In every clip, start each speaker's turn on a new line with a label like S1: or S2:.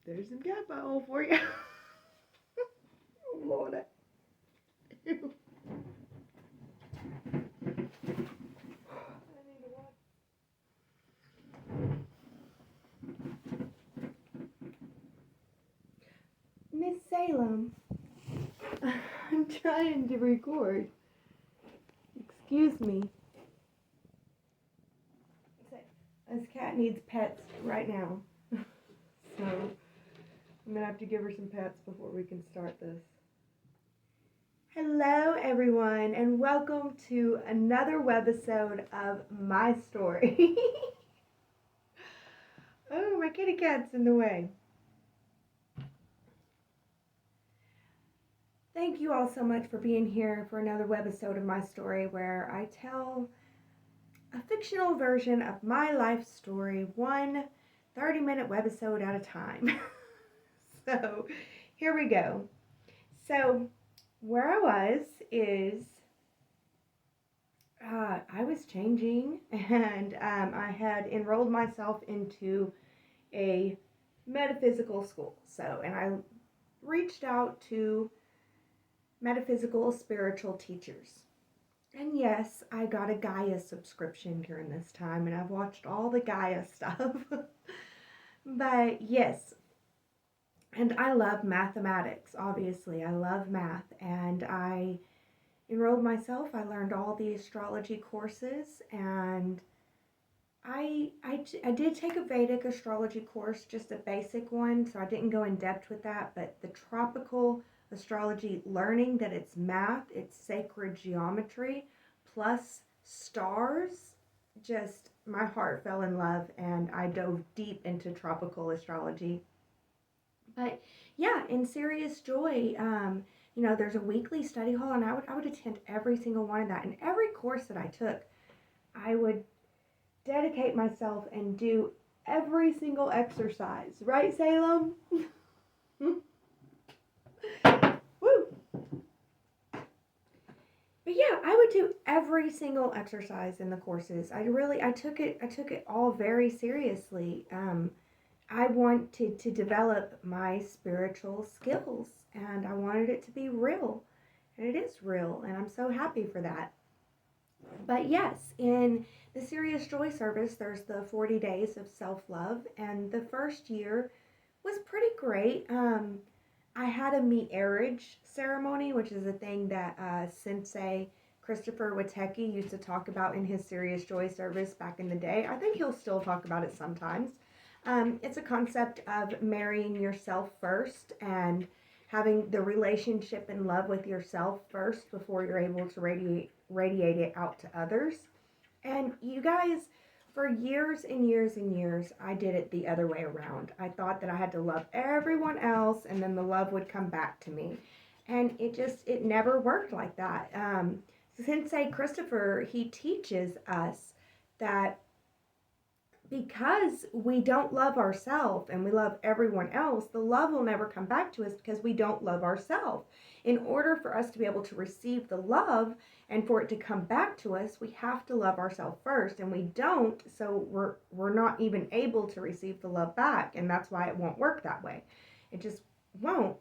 S1: There's some cat butthole for you. Oh, Lord. I need to watch. Miss Salem, I'm trying to record. Excuse me. This cat needs pets right now. So I'm going to have to give her some pets before we can start this. Hello, everyone, and welcome to another webisode of my story. Oh, my kitty cat's in the way. Thank you all so much for being here for another webisode of my story where I tell a fictional version of my life story, one 30-minute webisode at a time. So here we go. So where I was is I was changing, and I had enrolled myself into a metaphysical school. And I reached out to metaphysical spiritual teachers. And yes, I got a Gaia subscription during this time, and I've watched all the Gaia stuff. But yes, and I love mathematics, obviously. I love math, and I enrolled myself. I learned all the astrology courses, and I did take a Vedic astrology course, just a basic one, so I didn't go in depth with that, but the tropical astrology, learning that it's math, it's sacred geometry, plus stars, just my heart fell in love, and I dove deep into tropical astrology. But yeah, in Sirius Joy, there's a weekly study hall, and I would attend every single one of that. And every course that I took, I would dedicate myself and do every single exercise. Right, Salem? Woo! But yeah, I would do every single exercise in the courses. I took it all very seriously. I wanted to develop my spiritual skills, and I wanted it to be real, and it is real, and I'm so happy for that. But yes, in the Sirius Joy service, there's the 40 days of self-love, and the first year was pretty great. I had a marriage ceremony, which is a thing that Sensei Christopher Witecki used to talk about in his Sirius Joy service back in the day. I think he'll still talk about it sometimes. It's a concept of marrying yourself first and having the relationship and love with yourself first before you're able to radiate it out to others. And you guys, for years and years and years, I did it the other way around. I thought that I had to love everyone else and then the love would come back to me. And it never worked like that. Sensei Christopher, he teaches us that because we don't love ourselves and we love everyone else, the love will never come back to us because we don't love ourselves. In order for us to be able to receive the love and for it to come back to us, we have to love ourselves first, and we don't, so we're not even able to receive the love back, and that's why it won't work that way. It just won't.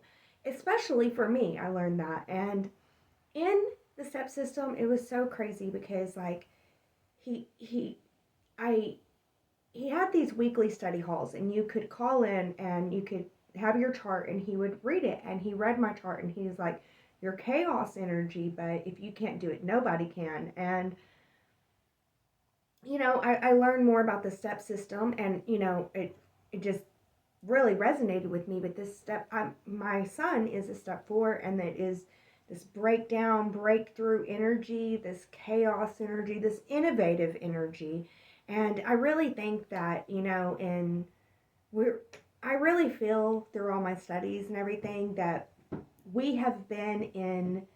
S1: Especially for me, I learned that. And in the step system, it was so crazy because he had these weekly study halls, and you could call in and you could have your chart, and he would read it. And he read my chart, and he was like, "You're chaos energy, but if you can't do it, nobody can." And I learned more about the step system, and it just really resonated with me. But this step, my son is a step 4, and it is this breakdown, breakthrough energy, this chaos energy, this innovative energy. And I really think that, I really feel through all my studies and everything that we have been in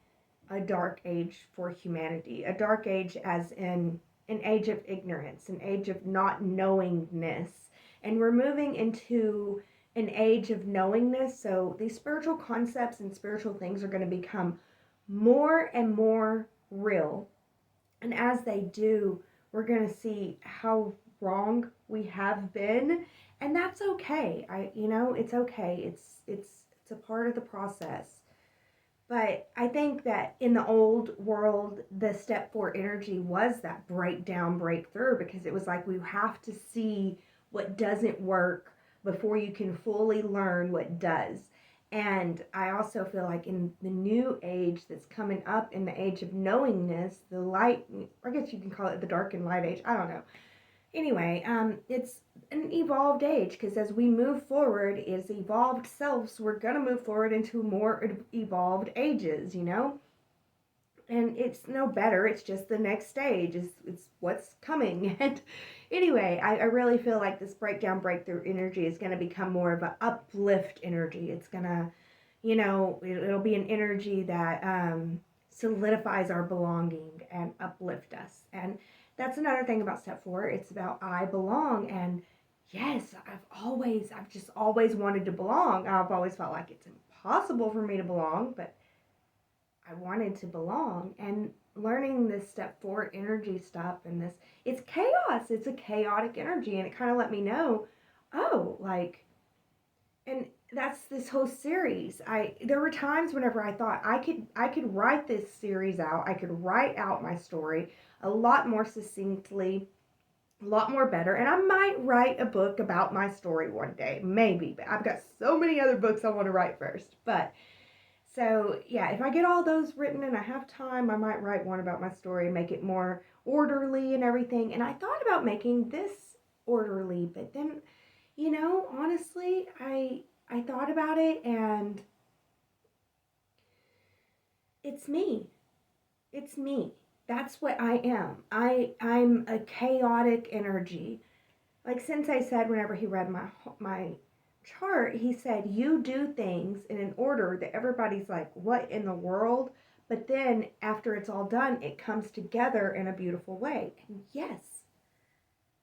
S1: a dark age for humanity. A dark age as in an age of ignorance, an age of not knowingness. And we're moving into an age of knowingness. So these spiritual concepts and spiritual things are going to become more and more real. And as they do, we're going to see how wrong we have been And that's okay. It's okay. It's a part of the process. But I think that in the old world, the step four energy was that breakdown, breakthrough, because it was like we have to see what doesn't work before you can fully learn what does. And I also feel like in the new age that's coming up, in the age of knowingness, the light, I guess you can call it the dark and light age, I don't know. Anyway, it's an evolved age, because as we move forward as evolved selves, we're going to move forward into more evolved ages, and it's no better. It's just the next stage. It's what's coming. And anyway, I really feel like this breakdown, breakthrough energy is going to become more of an uplift energy. It's going to, it'll be an energy that solidifies our belonging and uplift us. And that's another thing about step four. It's about I belong. And yes, I've just always wanted to belong. I've always felt like it's impossible for me to belong, but I wanted to belong. And learning this step four energy stuff, and it's chaos. It's a chaotic energy. And it kind of let me know, oh, like, and that's this whole series. There were times whenever I thought I could write this series out. I could write out my story a lot more succinctly, a lot more better. And I might write a book about my story one day, maybe. But I've got so many other books I want to write first. But so, yeah, if I get all those written and I have time, I might write one about my story and make it more orderly and everything. And I thought about making this orderly, but then, honestly, I thought about it, and it's me. It's me. That's what I am. I'm a chaotic energy. Like Sensei said whenever he read my chart, he said you do things in an order that everybody's like, what in the world? But then after it's all done, it comes together in a beautiful way. And yes,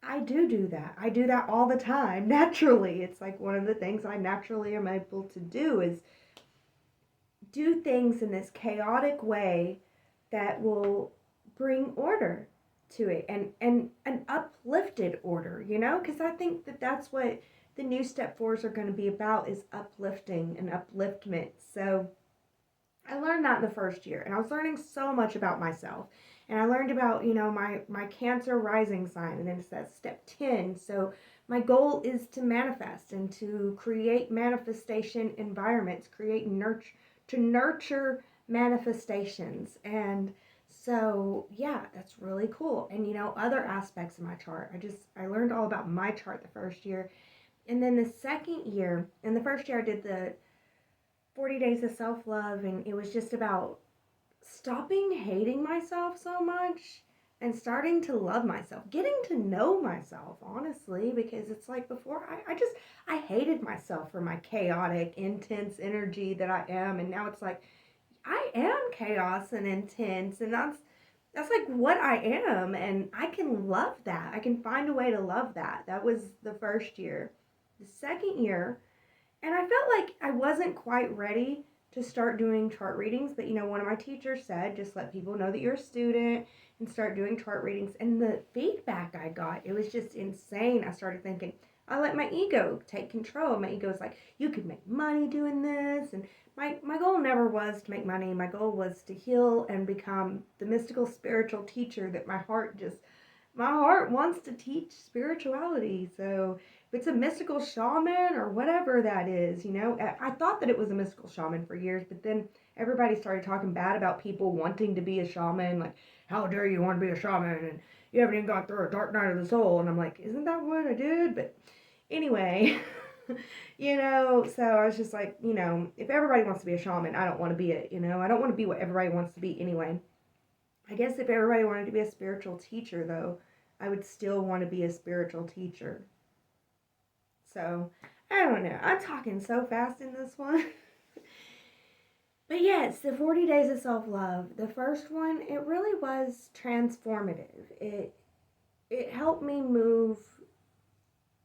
S1: I do that. I do that all the time, naturally. It's like one of the things I naturally am able to do is do things in this chaotic way that will bring order to it, and an uplifted order, because I think that that's what the new step fours are going to be about, is uplifting and upliftment. So I learned that in the first year, and I was learning so much about myself. And I learned about, my Cancer rising sign, and then it's that step 10. So my goal is to manifest and to create manifestation environments, to nurture manifestations. And so, yeah, that's really cool. And, other aspects of my chart, I learned all about my chart the first year. And then the second year, in the first year I did the 40 days of self-love, and it was just about stopping hating myself so much and starting to love myself, getting to know myself, honestly, because it's like before I hated myself for my chaotic, intense energy that I am, and now it's like I am chaos and intense, and that's like what I am, and I can love that. I can find a way to love that. That was the first year. The second year, and I felt like I wasn't quite ready to start doing chart readings, but one of my teachers said, just let people know that you're a student and start doing chart readings. And the feedback I got, it was just insane. I started thinking, I let my ego take control. My ego was like, you could make money doing this. And my goal never was to make money. My goal was to heal and become the mystical spiritual teacher that my heart wants to teach spirituality. So if it's a mystical shaman or whatever that is, I thought that it was a mystical shaman for years, but then everybody started talking bad about people wanting to be a shaman, like, how dare you want to be a shaman, and you haven't even gone through a dark night of the soul. And I'm like, isn't that what I did? But anyway, so I was just like, if everybody wants to be a shaman, I don't want to be it, I don't want to be what everybody wants to be anyway. I guess if everybody wanted to be a spiritual teacher, though, I would still want to be a spiritual teacher. So, I don't know. I'm talking so fast in this one. But yes, the 40 days of self-love, the first one, it really was transformative. It helped me move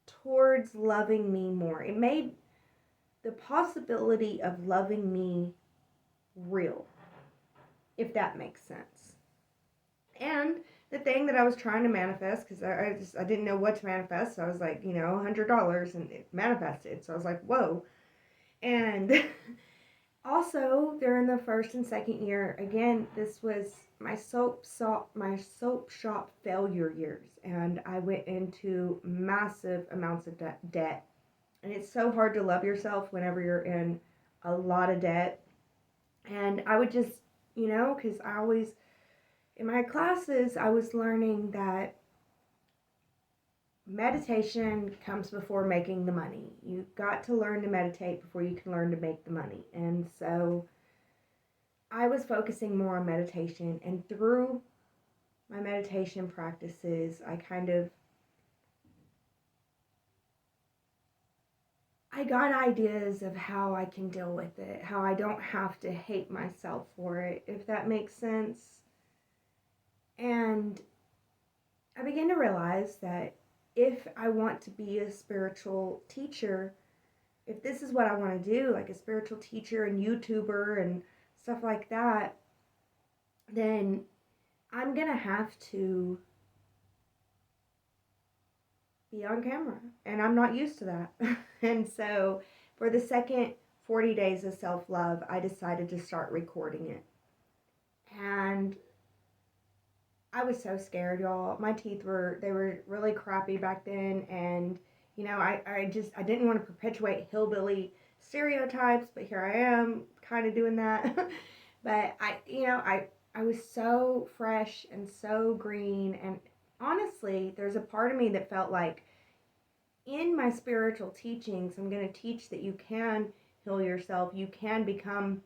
S1: towards loving me more. It made the possibility of loving me real, if that makes sense. And the thing that I was trying to manifest, because I didn't know what to manifest. So I was like, $100, and it manifested. So I was like, whoa. And also during the first and second year, again, this was my soap shop failure years, and I went into massive amounts of debt. And it's so hard to love yourself whenever you're in a lot of debt. And I would just, because I always, in my classes, I was learning that meditation comes before making the money. You've got to learn to meditate before you can learn to make the money. And so I was focusing more on meditation, and through my meditation practices, I got ideas of how I can deal with it, how I don't have to hate myself for it, if that makes sense. And I began to realize that if I want to be a spiritual teacher, if this is what I want to do, like a spiritual teacher and YouTuber and stuff like that, then I'm going to have to be on camera. And I'm not used to that. And so for the second 40 days of self love, I decided to start recording it. And I was so scared, y'all. My teeth they were really crappy back then. And, I didn't want to perpetuate hillbilly stereotypes, but here I am kind of doing that. But I was so fresh and so green. And honestly, there's a part of me that felt like in my spiritual teachings, I'm going to teach that you can heal yourself. You can become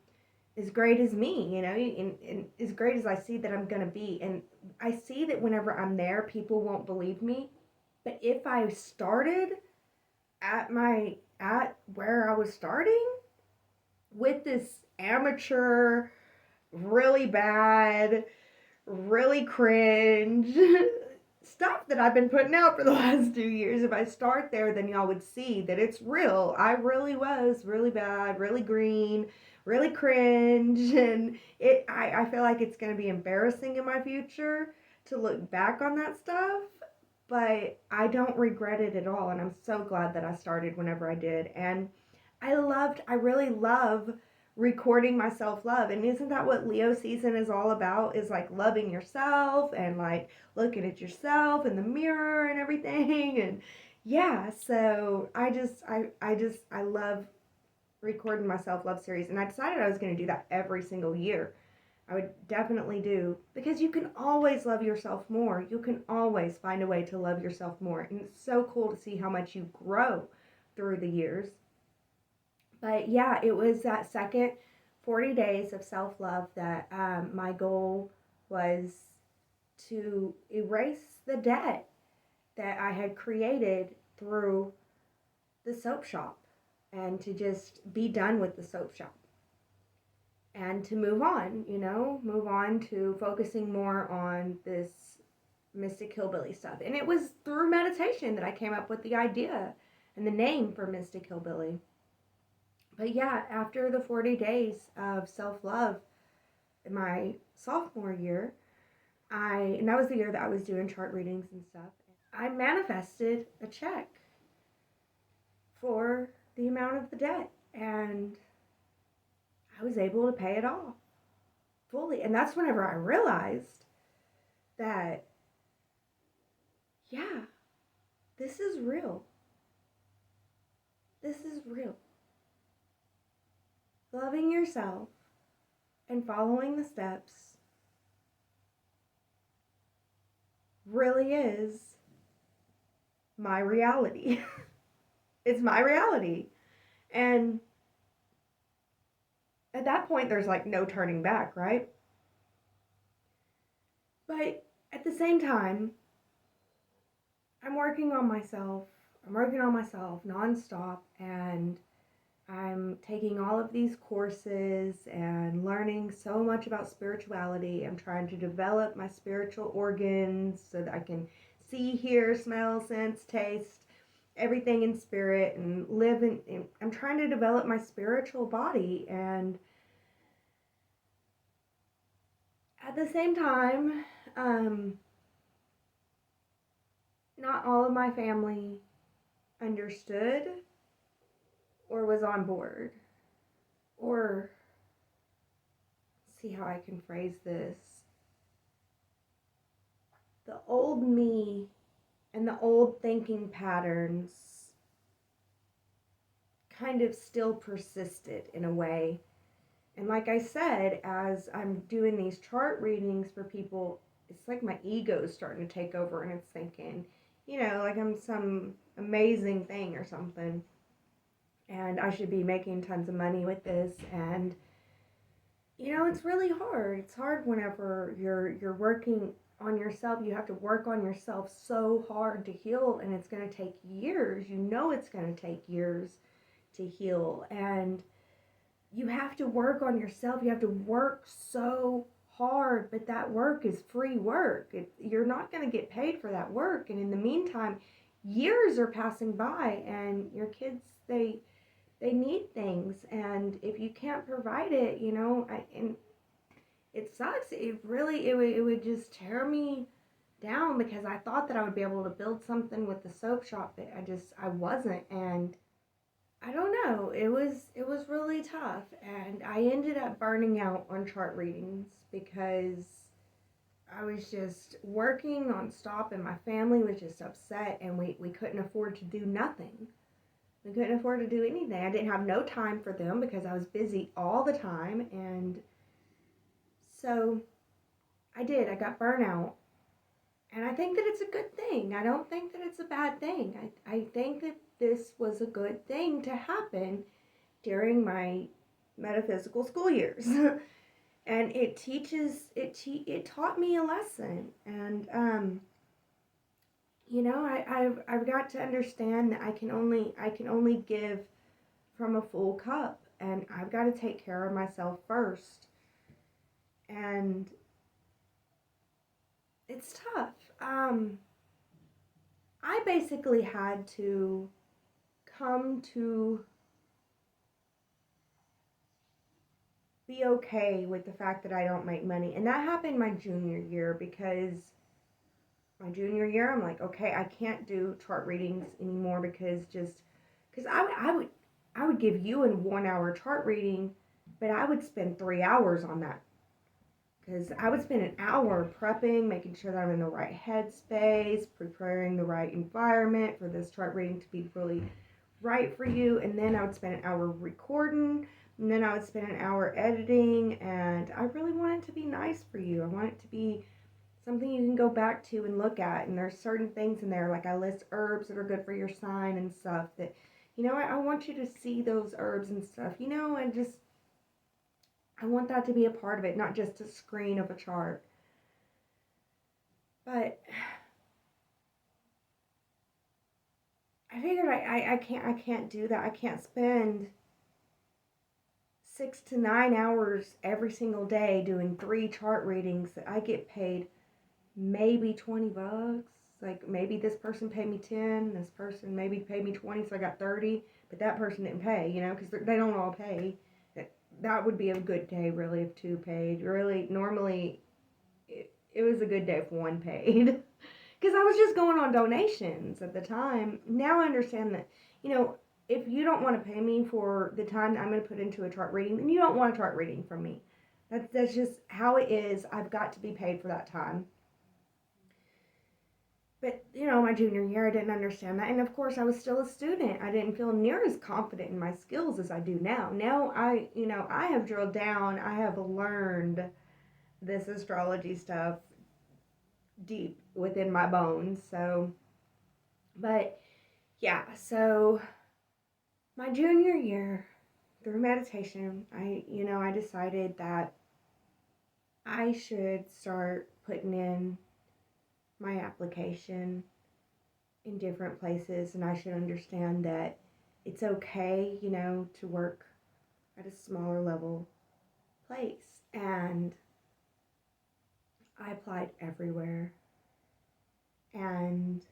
S1: as great as me, and as great as I see that I'm going to be. And I see that whenever I'm there, people won't believe me. But if I started at where I was starting with this amateur, really bad, really cringe stuff that I've been putting out for the last 2 years, if I start there, then y'all would see that it's real. I really was really bad, really green, really cringe, and I feel like it's going to be embarrassing in my future to look back on that stuff, but I don't regret it at all, and I'm so glad that I started whenever I did. And I really love recording my self love. And isn't that what Leo season is all about? Is like loving yourself and like looking at yourself in the mirror and everything. And yeah, so I love recording my self love series. And I decided I was going to do that every single year. I would definitely do, because you can always love yourself more. You can always find a way to love yourself more. And it's so cool to see how much you grow through the years. But yeah, it was that second 40 days of self love that my goal was to erase the debt that I had created through the soap shop, and to just be done with the soap shop and to move on to focusing more on this Mystic Hillbilly stuff. And it was through meditation that I came up with the idea and the name for Mystic Hillbilly. But yeah, after the 40 days of self love in my sophomore year, and that was the year that I was doing chart readings and stuff, I manifested a check for the amount of the debt, and I was able to pay it off fully. And that's whenever I realized that, yeah, this is real. This is real. Loving yourself and following the steps really is my reality. It's my reality. And at that point, there's like no turning back, right? But at the same time, I'm working on myself. I'm working on myself nonstop, and I'm taking all of these courses and learning so much about spirituality. I'm trying to develop my spiritual organs so that I can see, hear, smell, sense, taste everything in spirit, and live I'm trying to develop my spiritual body. And at the same time, not all of my family understood or was on board. Or, see how I can phrase this. The old me and the old thinking patterns kind of still persisted in a way. And like I said, as I'm doing these chart readings for people, it's like my ego is starting to take over and it's thinking, like I'm some amazing thing or something. And I should be making tons of money with this. And, it's really hard. It's hard whenever you're working on yourself. You have to work on yourself so hard to heal, and it's going to take years. It's going to take years to heal. And you have to work on yourself. You have to work so hard, but that work is free work. You're not going to get paid for that work. And in the meantime, years are passing by, and your kids, they need things, and if you can't provide it, and it sucks. It would just tear me down because I thought that I would be able to build something with the soap shop, but I wasn't. And I don't know. It was really tough, and I ended up burning out on chart readings because I was just working nonstop, and my family was just upset, and we couldn't afford to do nothing. We couldn't afford to do anything. I didn't have no time for them because I was busy all the time, and so I did. I got burnout, and I think that it's a good thing. I don't think that it's a bad thing. I think that this was a good thing to happen during my metaphysical school years. And it taught me a lesson. And I've got to understand that I can only give from a full cup, and I've got to take care of myself first. And it's tough. I basically had to come to be okay with the fact that I don't make money. And that happened my junior year, because my junior year, I'm like, okay, I can't do chart readings anymore because I would give you a 1 hour chart reading, but I would spend 3 hours on that, because I would spend an hour prepping, making sure that I'm in the right headspace, preparing the right environment for this chart reading to be really right for you, and then I would spend an hour recording, and then I would spend an hour editing, and I really want it to be nice for you. I want it to be something you can go back to and look at, and there's certain things in there, like I list herbs that are good for your sign and stuff that, I want you to see those herbs and stuff, and just, I want that to be a part of it, not just a screen of a chart. But I figured I can't do that. I can't spend 6 to 9 hours every single day doing 3 chart readings that I get paid maybe $20. Like, maybe this person paid me 10, this person maybe paid me 20, so I got 30, but that person didn't pay, because they don't all pay. That would be a good day, really, if 2 paid. Really, normally, it was a good day if 1 paid. Because I was just going on donations at the time. Now I understand that, if you don't want to pay me for the time that I'm going to put into a chart reading, then you don't want a chart reading from me. That's just how it is. I've got to be paid for that time. But, my junior year, I didn't understand that. And of course, I was still a student. I didn't feel near as confident in my skills as I do now. Now I have drilled down. I have learned this astrology stuff deep within my bones. So, but yeah, so my junior year, through meditation, I decided that I should start putting in my application in different places, and I should understand that it's okay, to work at a smaller level place. And I applied everywhere, and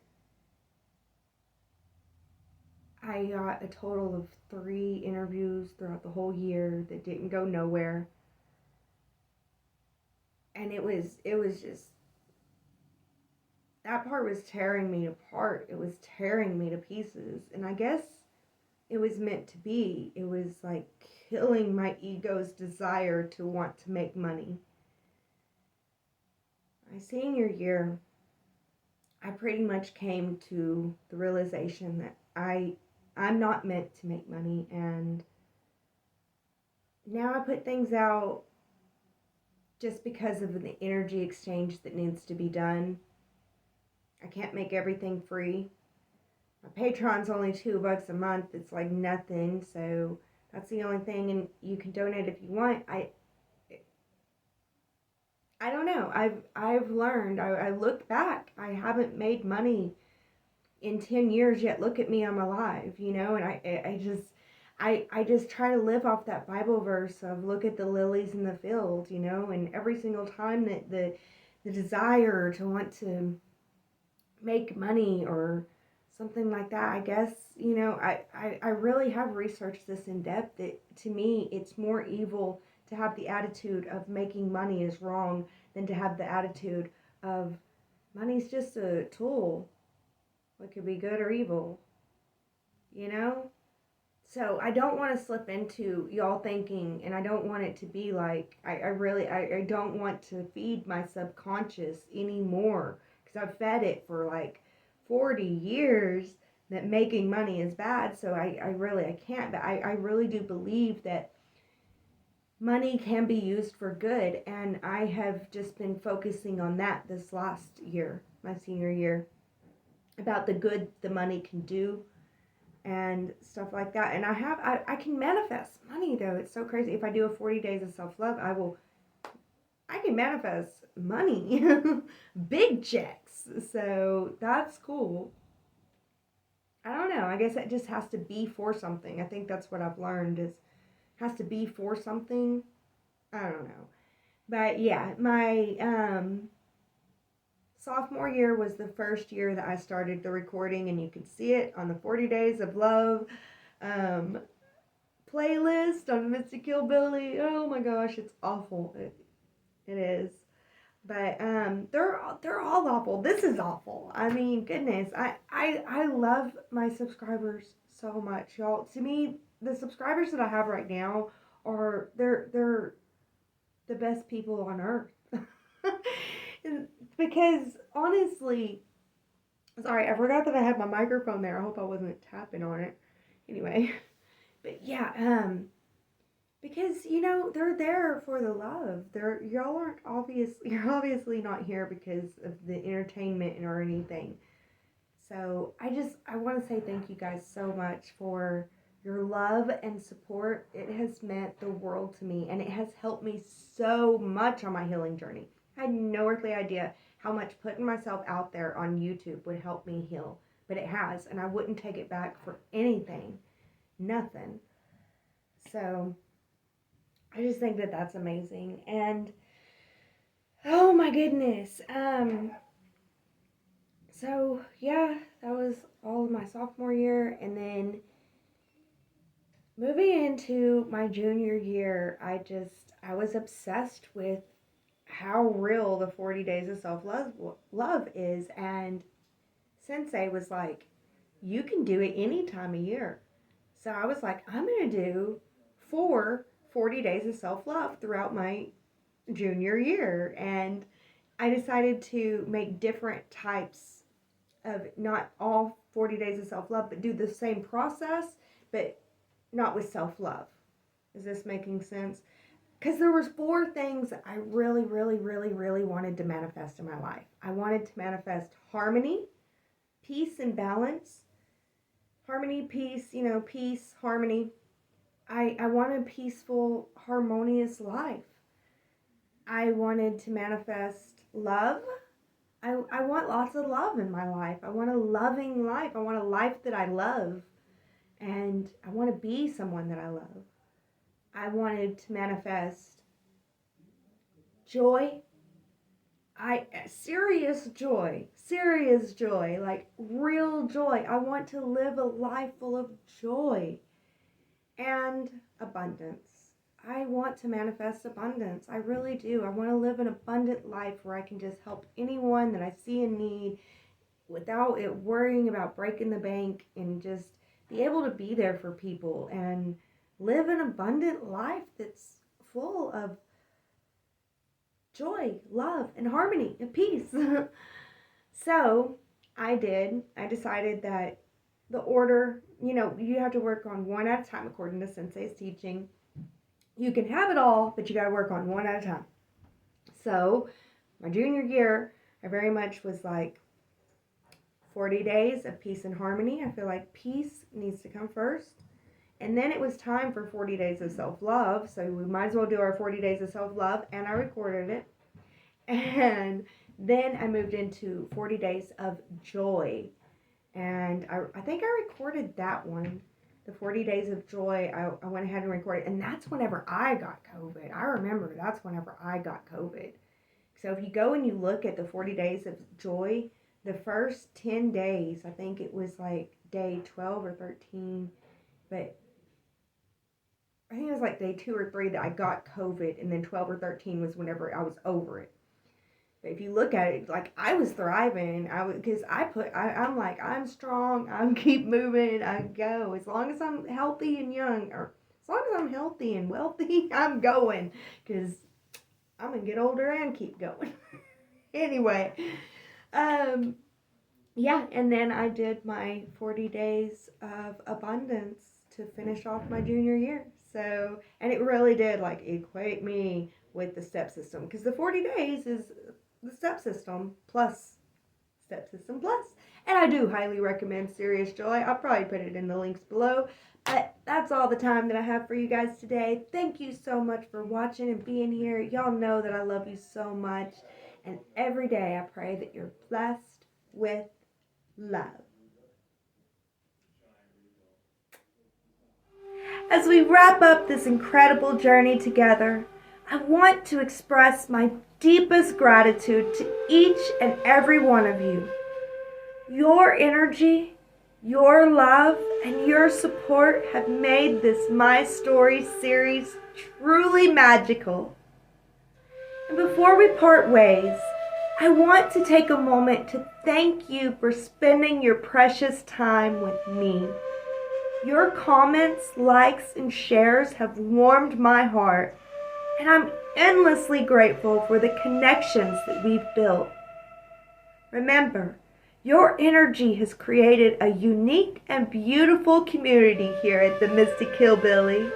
S1: I got a total of 3 interviews throughout the whole year that didn't go nowhere. And it was just, that part was tearing me apart. It was tearing me to pieces. And I guess it was meant to be. It was like killing my ego's desire to want to make money. My senior year, I pretty much came to the realization that I'm not meant to make money, and now I put things out just because of the energy exchange that needs to be done. I can't make everything free. My Patreon's only $2 a month. It's like nothing, so that's the only thing, and you can donate if you want. I don't know. I've learned. I look back. I haven't made money in 10 years yet. Look at me, I'm alive, and I just try to live off that Bible verse of look at the lilies in the field, and every single time that the desire to want to make money or something like that, I guess, I really have researched this in depth. That to me, it's more evil to have the attitude of making money is wrong than to have the attitude of money's just a tool. It could be good or evil, you know? So I don't want to slip into y'all thinking, and I don't want it to be like, I don't want to feed my subconscious anymore, because I've fed it for like 40 years that making money is bad. So I can't, but I really do believe that money can be used for good, and I have just been focusing on that this last year, my senior year, about the good the money can do and stuff like that. And I can manifest money, though. It's so crazy. If I do a 40 days of self-love, I can manifest money. Big checks. So that's cool. I don't know. I guess it just has to be for something. I think that's what I've learned is has to be for something. I don't know. But yeah, my sophomore year was the first year that I started the recording, and you can see it on the 40 Days of Love playlist on Mr. Killbilly. Oh my gosh, it's awful. It is. But they're all awful. This is awful. I mean, goodness. I love my subscribers so much, y'all. To me, the subscribers that I have right now are they're the best people on earth. Because honestly, sorry, I forgot that I had my microphone there. I hope I wasn't tapping on it. Anyway, but yeah, because they're there for the love. You're obviously not here because of the entertainment or anything. So I want to say thank you guys so much for your love and support. It has meant the world to me, and it has helped me so much on my healing journey. I had no earthly idea how much putting myself out there on YouTube would help me heal, but it has, and I wouldn't take it back for anything. Nothing. So I just think that that's amazing. And oh my goodness. So yeah, that was all of my sophomore year, and then moving into my junior year, I was obsessed with how real the 40 days of self-love is. And Sensei was like, you can do it any time of year. So I was like, I'm going to do 40 days of self-love throughout my junior year. And I decided to make different types of, not all 40 days of self-love, but do the same process, but not with self-love. Is this making sense? Because there was 4 things that I really, really, really, really wanted to manifest in my life. I wanted to manifest harmony, peace and balance. Harmony, peace, peace, harmony. I want a peaceful, harmonious life. I wanted to manifest love. I want lots of love in my life. I want a loving life. I want a life that I love. And I want to be someone that I love. I wanted to manifest joy. Serious joy, like real joy. I want to live a life full of joy and abundance. I want to manifest abundance. I really do. I want to live an abundant life where I can just help anyone that I see in need without it worrying about breaking the bank, and just be able to be there for people and live an abundant life that's full of joy, love, and harmony and peace. So I decided that the order, you have to work on one at a time according to Sensei's teaching. You can have it all, but you got to work on one at a time. So my junior year, I very much was like 40 days of peace and harmony. I feel like peace needs to come first. And then it was time for 40 days of self-love. So we might as well do our 40 days of self-love. And I recorded it. And then I moved into 40 days of joy. And I think I recorded that one. The 40 days of joy, I went ahead and recorded. And that's whenever I got COVID. I remember that's whenever I got COVID. So if you go and you look at the 40 days of joy, the first 10 days, I think it was like day 12 or 13, but I think it was like day 2 or 3 that I got COVID, and then 12 or 13 was whenever I was over it. But if you look at it, like, I was thriving. Because I'm like, I'm strong, I keep moving, I go. As long as I'm healthy and young, or as long as I'm healthy and wealthy, I'm going. Because I'm going to get older and keep going. Anyway, yeah, and then I did my 40 days of abundance to finish off my junior year. So, and it really did, like, equate me with the step system. Because the 40 days is the step system plus step system plus. And I do highly recommend Sirius Joy. I'll probably put it in the links below. But that's all the time that I have for you guys today. Thank you so much for watching and being here. Y'all know that I love you so much. And every day I pray that you're blessed with love. As we wrap up this incredible journey together, I want to express my deepest gratitude to each and every one of you. Your energy, your love, and your support have made this My Story series truly magical. And before we part ways, I want to take a moment to thank you for spending your precious time with me. Your comments, likes, and shares have warmed my heart, and I'm endlessly grateful for the connections that we've built. Remember, your energy has created a unique and beautiful community here at the Mystic Hillbilly.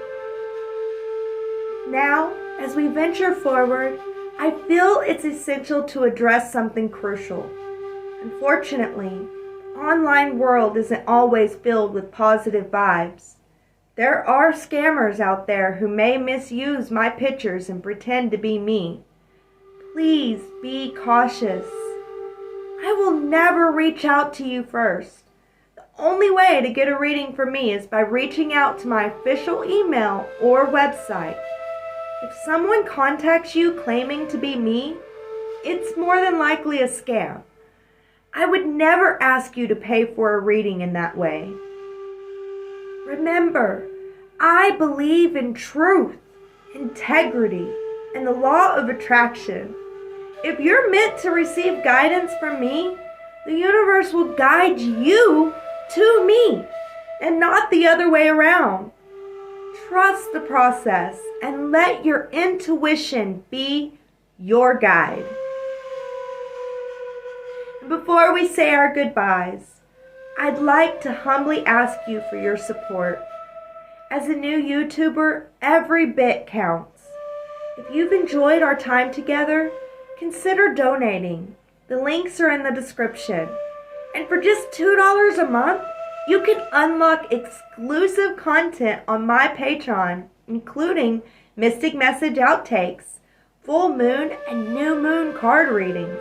S1: Now, as we venture forward, I feel it's essential to address something crucial. Unfortunately, the online world isn't always filled with positive vibes. There are scammers out there who may misuse my pictures and pretend to be me. Please be cautious. I will never reach out to you first. The only way to get a reading from me is by reaching out to my official email or website. If someone contacts you claiming to be me, it's more than likely a scam. I would never ask you to pay for a reading in that way. Remember, I believe in truth, integrity, and the law of attraction. If you're meant to receive guidance from me, the universe will guide you to me, and not the other way around. Trust the process and let your intuition be your guide. Before we say our goodbyes, I'd like to humbly ask you for your support. As a new YouTuber, every bit counts. If you've enjoyed our time together, consider donating. The links are in the description. And for just $2 a month, you can unlock exclusive content on my Patreon, including Mystic Message outtakes, full moon and new moon card readings,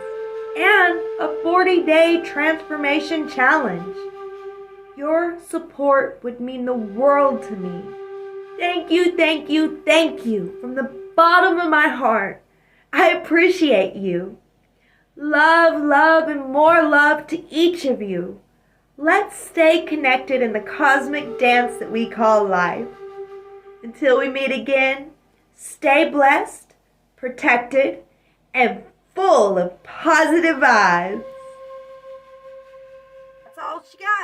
S1: and a 40-day transformation challenge. Your support would mean the world to me. Thank you, thank you, thank you from the bottom of my heart. I appreciate you. Love, love, and more love to each of you. Let's stay connected in the cosmic dance that we call life. Until we meet again, Stay blessed, protected, and full of positive vibes. That's all she got.